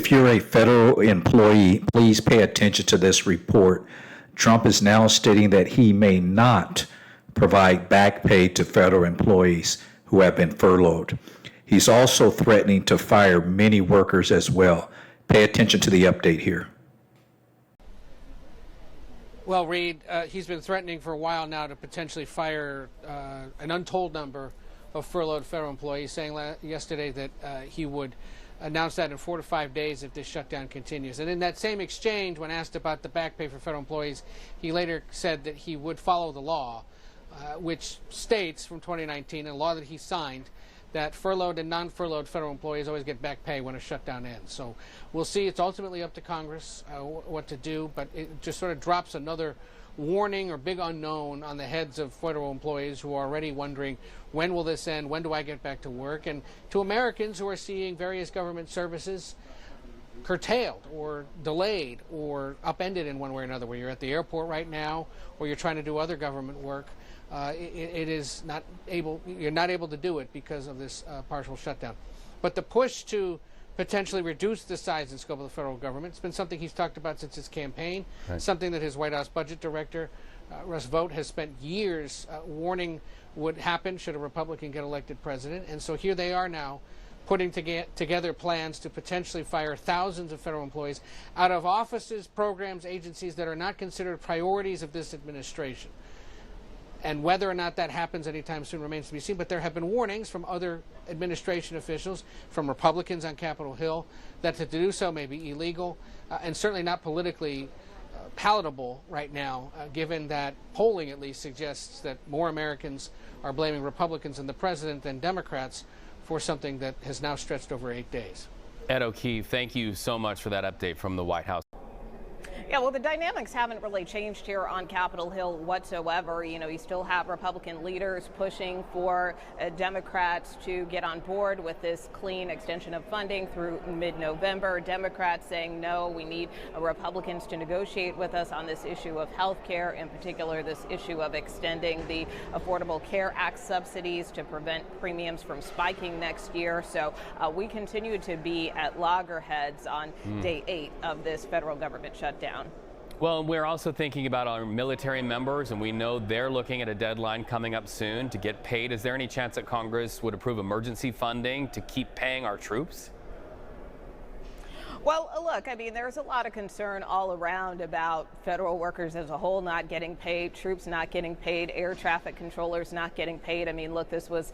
if you're a federal employee, please pay attention to this report. Trump is now stating that he may not provide back pay to federal employees who have been furloughed. He's also threatening to fire many workers as well. Pay attention to the update here. Well, Reed, he's been threatening for a while now to potentially fire an untold number of furloughed federal employees, saying yesterday that he would announce that in 4 to 5 days if this shutdown continues. And in that same exchange, when asked about the back pay for federal employees, he later said that he would follow the law, which states from 2019, a law that he signed, that furloughed and non-furloughed federal employees always get back pay when a shutdown ends. So we'll see. It's ultimately up to Congress what to do, but it just sort of drops another warning or big unknown on the heads of federal employees who are already wondering, when will this end? When do I get back to work? And to Americans who are seeing various government services curtailed or delayed or upended in one way or another, where you're at the airport right now or you're trying to do other government work, you're not able to do it because of this partial shutdown. But the push to potentially reduce the size and scope of the federal government, it's been something he's talked about since his campaign, right. Something that his White House budget director, Russ Vought, has spent years warning would happen should a Republican get elected president. And so here they are now putting together plans to potentially fire thousands of federal employees out of offices, programs, agencies that are not considered priorities of this administration. And whether or not that happens anytime soon remains to be seen. But there have been warnings from other administration officials, from Republicans on Capitol Hill, that to do so may be illegal and certainly not politically palatable right now, given that polling at least suggests that more Americans are blaming Republicans and the president than Democrats for something that has now stretched over 8 days. Ed O'Keefe, thank you so much for that update from the White House. Yeah, well, the dynamics haven't really changed here on Capitol Hill whatsoever. You know, you still have Republican leaders pushing for Democrats to get on board with this clean extension of funding through mid-November. Democrats saying, no, we need Republicans to negotiate with us on this issue of health care, in particular this issue of extending the Affordable Care Act subsidies to prevent premiums from spiking next year. So we continue to be at loggerheads on day 8 of this federal government shutdown. Well, we're also thinking about our military members, and we know they're looking at a deadline coming up soon to get paid. Is there any chance that Congress would approve emergency funding to keep paying our troops? Well, look, I mean, there's a lot of concern all around about federal workers as a whole not getting paid, troops not getting paid, air traffic controllers not getting paid. I mean, look, this was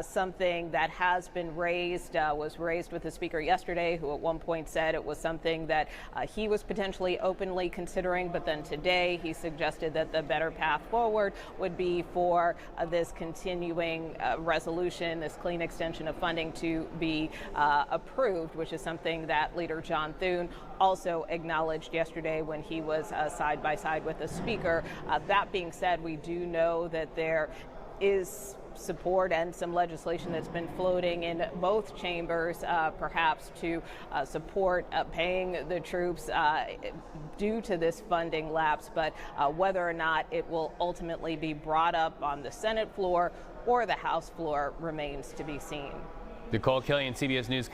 something that has been raised, was raised with the speaker yesterday, who at one point said it was something that he was potentially openly considering. But then today he suggested that the better path forward would be for this continuing resolution, this clean extension of funding to be approved, which is something that Leader John Thune also acknowledged yesterday when he was side by side with the speaker. That being said, we do know that there is support and some legislation that's been floating in both chambers, perhaps to support paying the troops due to this funding lapse. But whether or not it will ultimately be brought up on the Senate floor or the House floor remains to be seen. Nicole Killian, CBS News.